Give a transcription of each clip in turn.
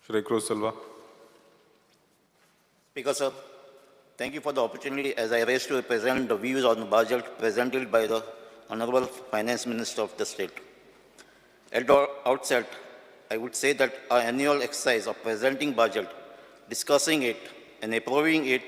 Shri Cruz Silva. Speaker, sir, thank you for the opportunity as I raise to present the views on the budget presented by the Honorable Finance Minister of the state. At the outset, I would say that our annual exercise of presenting budget, discussing it and approving it,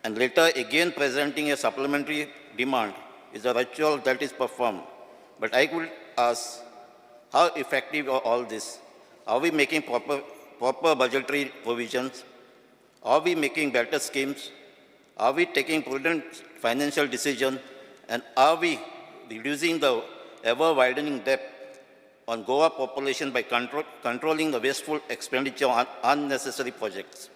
and later again presenting a supplementary demand is a ritual that is performed. But I would ask, how effective are all this? Are we making proper budgetary provisions? Are we making better schemes? Are we taking prudent financial decisions? And are we reducing the ever-widening debt on Goa population by controlling the wasteful expenditure on unnecessary projects?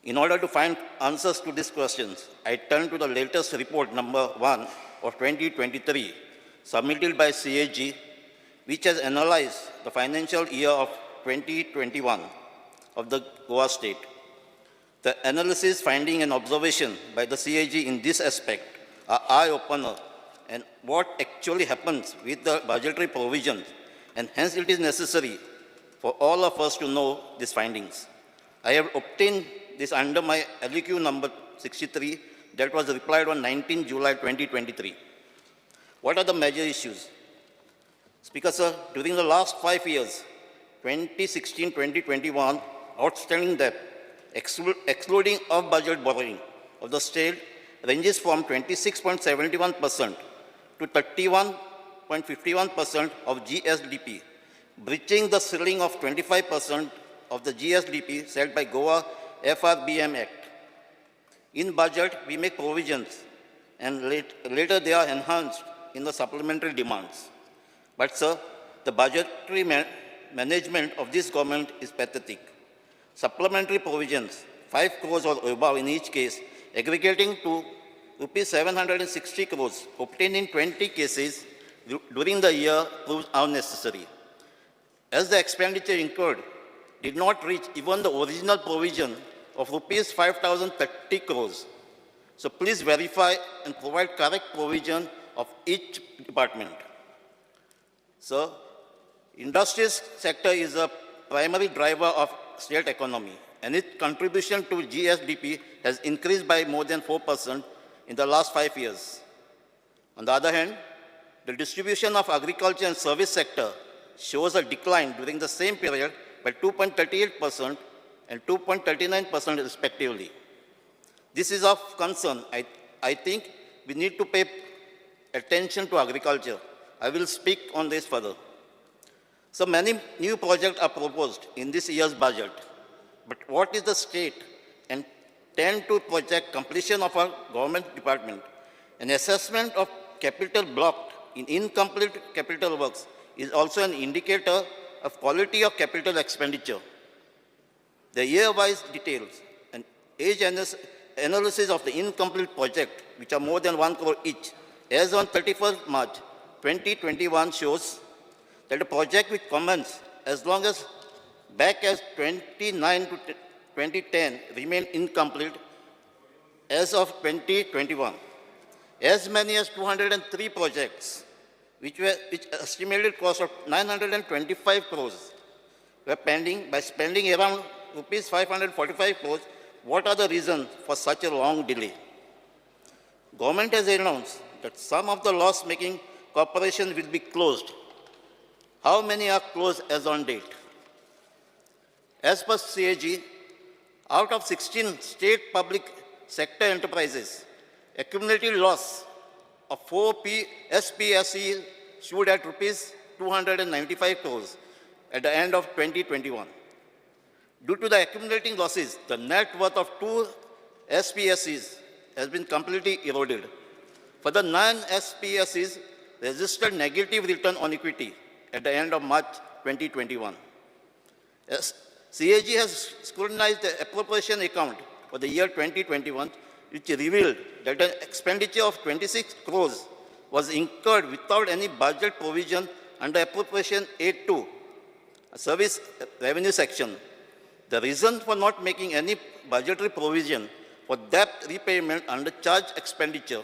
In order to find answers to these questions, I turn to the latest report number 1 of 2023, submitted by CAG, which has analyzed the financial year of 2021 of the Goa state. The analysis, finding, and observation by the CAG in this aspect are eye-opener, and what actually happens with the budgetary provisions, and hence it is necessary for all of us to know these findings. I have obtained this under my LEQ number 63 that was replied on 19 July 2023. What are the major issues? Speaker, sir, during the last 5 years, 2016-2021, outstanding debt, excluding off-budget borrowing of the state, ranges from 26.71% to 31.51% of GSDP, breaching the ceiling of 25% of the GSDP set by Goa FRBM Act. In budget, we make provisions, and later they are enhanced in the supplementary demands. But, sir, the budgetary management of this government is pathetic. Supplementary provisions, 5 crores or above in each case, aggregating to rupees 760 crores, obtained in 20 cases during the year, proves unnecessary, as the expenditure incurred did not reach even the original provision of rupees 5,030 crores. So please verify and provide correct provision of each department. Sir, industry sector is a primary driver of state economy, and its contribution to GSDP has increased by more than 4% in the last 5 years. On the other hand, the distribution of agriculture and service sector shows a decline during the same period by 2.38% and 2.39% respectively. This is of concern. I think we need to pay attention to agriculture. I will speak on this further. So many new projects are proposed in this year's budget, but what is the state and tend to project completion of our government department? An assessment of capital blocked in incomplete capital works is also an indicator of quality of capital expenditure. The year-wise details and age analysis of the incomplete project, which are more than 1 crore each, as on 31st March 2021 shows that the project which commenced as long as back as 29 to 2010 remain incomplete as of 2021. As many as 203 projects, which estimated cost of 925 crores, were pending. By spending around rupees 545 crores, what are the reasons for such a long delay? Government has announced that some of the loss-making corporations will be closed. How many are closed as on date? As per CAG, out of 16 state public sector enterprises, accumulated loss of 4 SPSEs stood at rupees 295 crores at the end of 2021. Due to the accumulating losses, the net worth of 2 SPSEs has been completely eroded. For the 9 SPSEs, registered negative return on equity at the end of March 2021. CAG has scrutinized the appropriation account for the year 2021, which revealed that an expenditure of 26 crores was incurred without any budget provision under appropriation 8.2, service revenue section. The reason for not making any budgetary provision for debt repayment under charge expenditure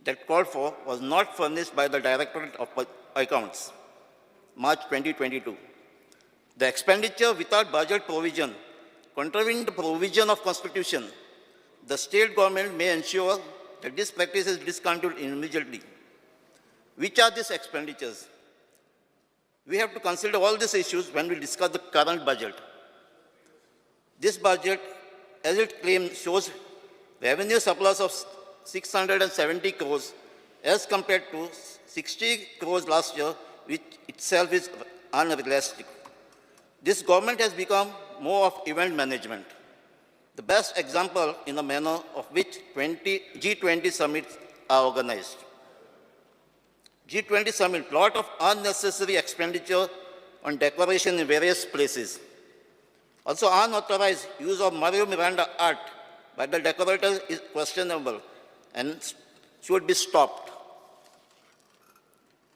that called for was not furnished by the Directorate of Accounts, March 2022. The expenditure without budget provision, contravening the provision of Constitution, the state government may ensure that this practice is discontinued immediately. Which are these expenditures? We have to consider all these issues when we discuss the current budget. This budget, as it claims, shows revenue surplus of 670 crores as compared to 60 crores last year, which itself is unrealistic. This government has become more of event management. The best example in the manner of which G20 summits are organized. G20 summit, lot of unnecessary expenditure on decoration in various places. Also, unauthorized use of Mario Miranda art by the decorators is questionable and should be stopped.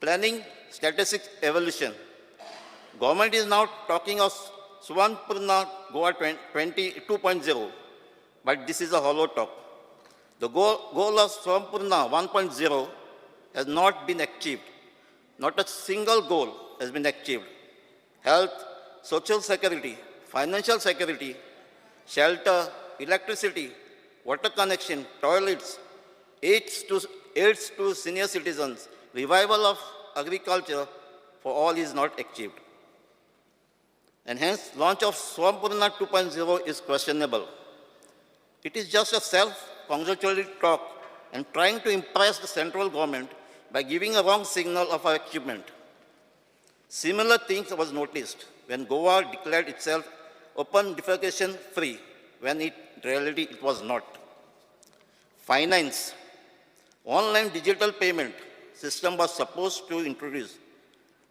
Planning statistics evolution. Government is now talking of Swanpurna Goa 2.0, but this is a hollow talk. The goal of Swanpurna 1.0 has not been achieved. Not a single goal has been achieved. Health, social security, financial security, shelter, electricity, water connection, toilets, aids to senior citizens, revival of agriculture for all is not achieved. And hence, launch of Swampurna 2.0 is questionable. It is just a self-congratulatory talk and trying to impress the central government by giving a wrong signal of our achievement. Similar things was noticed when Goa declared itself open defecation free, when in reality it was not. Finance. Online digital payment system was supposed to introduce,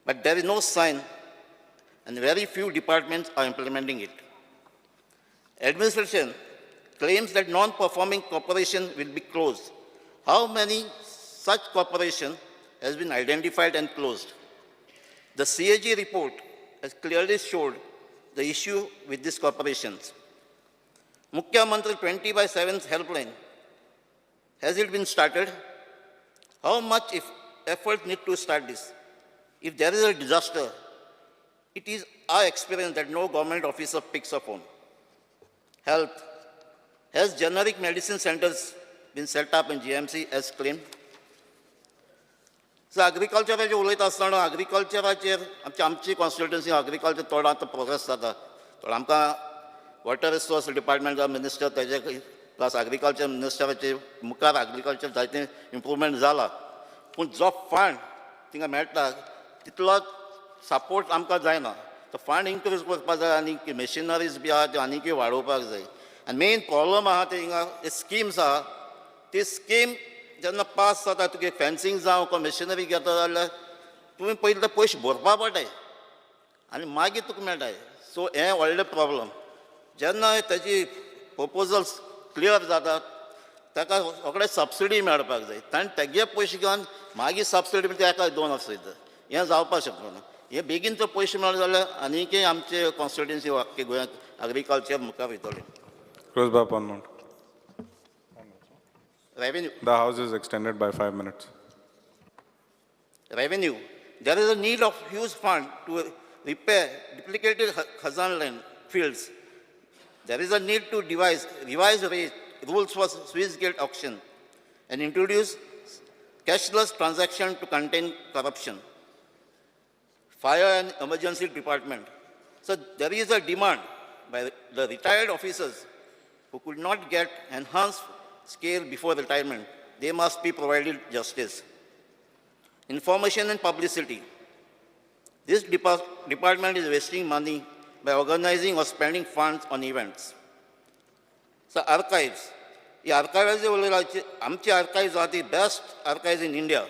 but there is no sign and very few departments are implementing it. Administration claims that non-performing corporation will be closed. How many such corporation has been identified and closed? The CAG report has clearly showed the issue with these corporations. Mukhyamantri 20/7 helpline, has it been started? How much effort need to start this? If there is a disaster, it is our experience that no government officer picks a phone. Health. Has generic medicine centers been set up in GMC as claimed? So agriculture उलयत आसतना agricultureचेर आमची constituency agriculture थोडो आतां progress जाता. थोडो आमकां water resource department minister तेजे plus agriculture मिनिस्टराचे मुखार agriculture जायतें इम्प्रुवमेंट जाला. पूण जो फंड तिंगा मेळटा तितलो सपोर्ट आमकां जायना. तो फंड इन्क्रीज करपाक जाय आनी मशिनरीज बी आहा त्यो आनीकय वाडोवपाक जाय. आनी मेन प्रॉब्लम आहा ते हिंगा स्किम्स आहा ती स्कीम जेन्ना पास जाता तुगे फेन्सिंग जावं को मशिनरी घेता जाल्यार तुवें पयलीं पयशे भरपा पडटाय आनी मागीर तुका मेळटाय. सो हें व्हडलें प्रॉब्लम. जेन्ना तेजी प्रपोजल्स क्लियर जातात ताका रोखडें सबसिडी मेळपाक जाय. ताणें तेगे पयशे घेवन मागीर सबसिडी बी एका दोन वर्सां हें जावपाक शकना. हे बेगीन जर पयशे मेळ्ळे जाल्यार आनीकय आमचे कॉन्स्टिट्युएन्सी आख्खे गोंयांत agriculture मुखार वयतलें. Cruz, 1 minute. Revenue. The house is extended by 5 minutes. Revenue. There is a need of huge fund to repair duplicated Khazan land fields. There is a need to revise rules for Swiss gate auction and introduce cashless transaction to contain corruption. Fire and emergency department. So there is a demand by the retired officers who could not get enhanced scale before retirement. They must be provided justice. Information and publicity. This department is wasting money by organizing or spending funds on events. So archives. The archives, AMCHI archives are the best archives in India.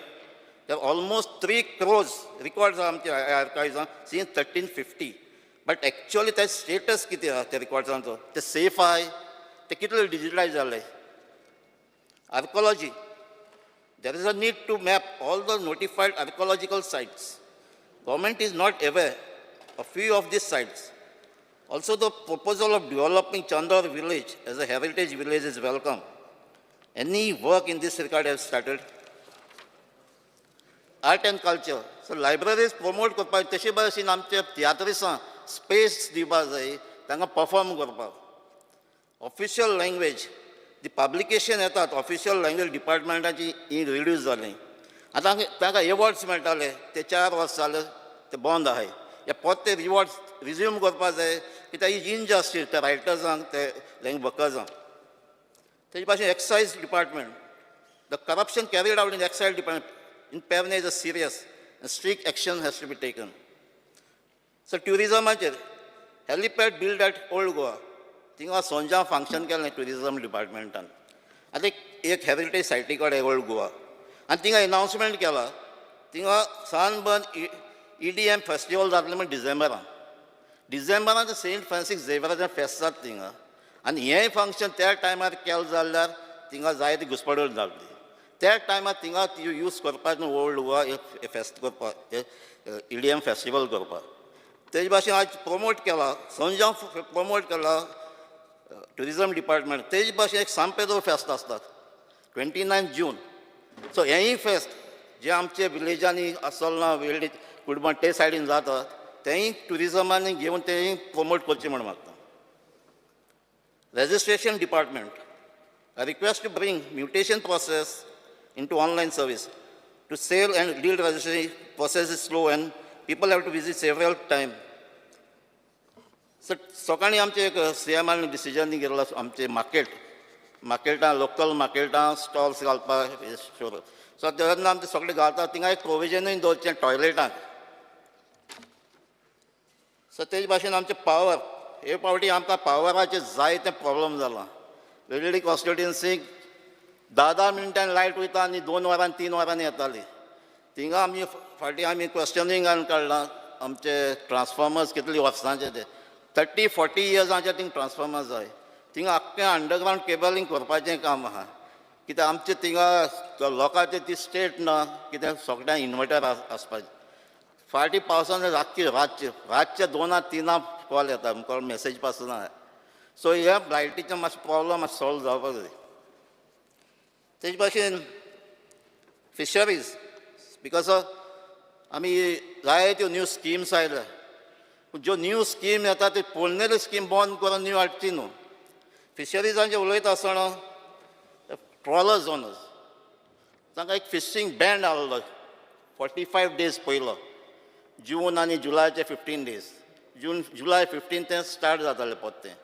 There are almost 3 crores records of AMCHI archives since 1350. But actually, the status kiti the records are the safe eye, the kittle digitalized. Archaeology. There is a need to map all the notified archaeological sites. Government is not aware of few of these sites. Also, the proposal of developing Chandor village as a heritage village is welcome. Any work in this regard has started? Art and culture. So libraries promote करपाक तशे भाशेन आमचे तियात्रिसां space दिवपाक जाय तांकां perform करपाक. Official language दी publication येतात official language डिपार्टमेंटाची ही reduce जाली. आतां तांकां एवॉर्ड्स मेळटाले ते 4 वर्स जाले ते बंद आहाय. हे परत ते रिवॉर्ड्स रिज्यूम करपाक जाय कित्याक ही इनजस्टीस त्या रायटर्सांक ते लँग्वेज वर्कर्सांक. तेजे भाशेन excise department the corruption carried out in excise department in Pernem is a serious and strict action has to be taken. So tourism helipad built at Old Goa. Tinga sonja function केलें tourism departmentan. आतां एक heritage site कडेन Old Goa. आनी थिंगा announcement केला. थिंगा sunburn EDM festival जातलें म्हण डिसेंबरान सेंट फ्रांसीस झेवियराचें फेस्त जाता थिंगा. आनी हें फंक्शन त्या टायमार केलें जाल्यार थिंगा जायती घुसपडूळ जातली. त्या टायमार थिंगा यूज करपाक न्हू ओल्ड गोवा एक फेस्त करपाक EDM फेस्टिवल करपाक. तेजे भाशेन आज प्रमोट केला संजा प्रमोट केला ट्युरिजम डिपार्टमेंट. तेजे भाशेन एक सांपेदो फेस्त आसता 29 जून. सो हेंय फेस्त जे आमचे विलेजांनी आसल ना विलेज कुडबण ते सायडीन जाता तेंय ट्युरिजमांनी घेवन तेंय प्रमोट करचें म्हण मागता. Registration department a request to bring mutation process into online service. To sale and deal registration process is slow and people have to visit several times. So, सकाळी आमचे एक CMR डिसिजन घेतला आमचे मार्केटां लोकल मार्केटां स्टॉल्स घालपाक शोर. सो तेन्ना आमचे सगळे घालता थिंगा एक प्रोविजनूय दवरचें टॉयलेटांक. सो तेजे भाशेन आमचे पावर हे फावटी आमकां पावराचे जायते प्रॉब्लम जाला. वेगवेगळी कॉन्स्टिट्युएन्सीक 10 मिनटांनी लायट वयता आनी 2 वरां 3 वरांनी येताली. थिंगा आमी फाटीं आमी क्वेश्चनिंगान काडलां आमचे ट्रान्सफॉर्मर्स कितले वर्सांचे ते 30-40 इयर्सांचे थिंग ट्रान्सफॉर्मर्स जाय. थिंगा आख्खें अंडरग्रावंड केबलिंग करपाचें काम आहा कित्याक आमचे थिंगा लोकांचे ती स्टेट ना कित्याक सगळ्यांक इन्वर्टर आसपाचें. फाटीं पावसान रातचे 2-3 कॉल येता कॉल मॅसेज पासून आहा. सो ह्या लायटीचें मातशें प्रॉब्लम मातशें सॉल्व जावपाक जाय. तेजे भाशेन फिशरीज बिकॉज आमी जायत्यो न्यू स्किम्स आयल्या पूण ज्यो न्यू स्कीम येता त्यो पोरनेल्यो स्कीम बंद करून न्यू हाडची न्हू. फिशरीजांचे उलयता आसतना ट्रॉलर्स ओनर्स तांकां एक फिशींग बॅन आहलो 45 days पयलो जून आनी जुलायचे 15 days. जुलाय 15 ते स्टार्ट जातालें परतें.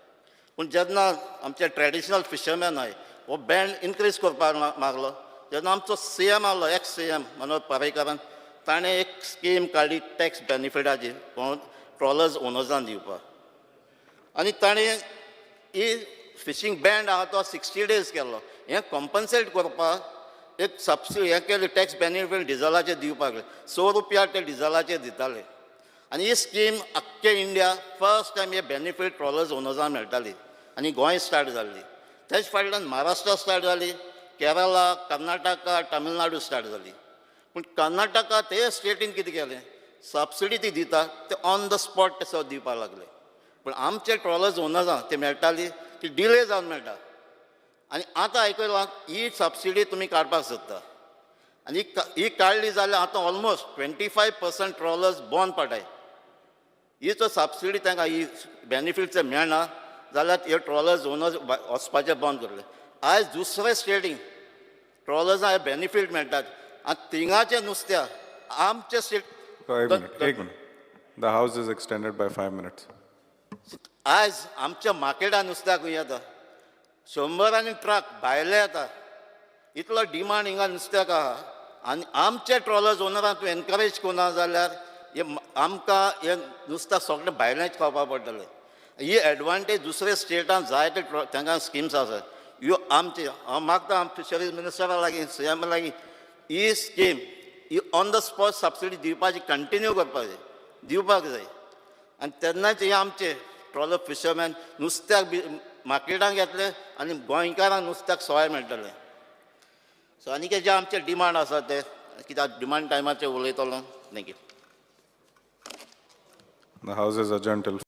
पूण जेन्ना आमचे ट्रेडिशनल फिशरमॅन आहाय हो बँड इन्क्रीज करपाक मागलो जेन्ना आमचो CM आहलो एक्स CM मनोहर पर्रीकारान ताणें एक स्कीम काडली टॅक्स बेनिफिटाची ट्रॉलर्स ओनर्सांक दिवपाक. आनी ताणें ही फिशींग बँड आहा तो 60 days केल्लो. हें कॉम्पन्सेट करपाक एक सबसिडी हें केलें टॅक्स बेनिफीट डिझलाचेर दिवपाक ₹100 ते डिझलाचेर दिताले. आनी ही स्कीम आख्खे इंडिया फर्स्ट टायम हे बेनिफीट ट्रॉलर्स ओनर्सांक मेळटाली आनी गोंय स्टार्ट जाल्ली. तेच फाटल्यान महाराष्ट्रा स्टार्ट जाली, केरला, कर्नाटका, तामिळनाडू स्टार्ट जाली. पूण कर्नाटका ते स्टेटीन कितें केलें सबसिडी ती दिता ते ऑन द स्पॉट ते सगळें दिवपाक लागले. पूण आमचे ट्रॉलर्स ओनर्सांक ते मेळटाली ती डिले जावन मेळटा. आनी आतां आयकलां ही सबसिडी तुमी काडपाक सोदता आनी ही काडली जाल्यार आतां ऑलमोस्ट 25% ट्रॉलर्स बंद पडटाय. ही जर सबसिडी तांकां ही बेनिफिट्स मेळना जाल्यार हे ट्रॉलर्स ओनर्स वचपाचें बंद करले. आयज दुसरे स्टेटीन ट्रॉलर्सांक हे बेनिफीट मेळटात आनी थिंगाचें नुस्त्याक आमचे स्टेट एक minute. The house is extended by 5 minutes. आयज आमच्या मार्केटान नुस्त्याक येता 100 ट्रक भायले येता. इतलो डिमांड हिंगा नुस्त्याक आहा आनी आमचे ट्रॉलर्स ओनरांक तूं एनकरेज करना जाल्यार हे आमकां हे नुस्तें सगळें भायलेंच खावपाक पडटलें. ही एडवांटेज दुसऱ्या स्टेटान जायते तांकां स्किम्स आसात. ह्यो आमचे हांव मागता फिशरीज मिनिस्टरा लागीं CM लागीं ही स्कीम ही ऑन द स्पॉट सबसिडी दिवपाची कंटिन्यू दिवपाक जाय. आनी तेन्नाच हे आमचे ट्रॉलर फिशरमॅन नुस्त्याक मार्केटांत घेतले आनी गोंयकारांक नुस्त्याक सवाय मेळटलें. सो आनी जे आमचे डिमांड आसा ते कित्याक डिमांड टायमाचेर उलयतलो. Thank you. The house is adjourned till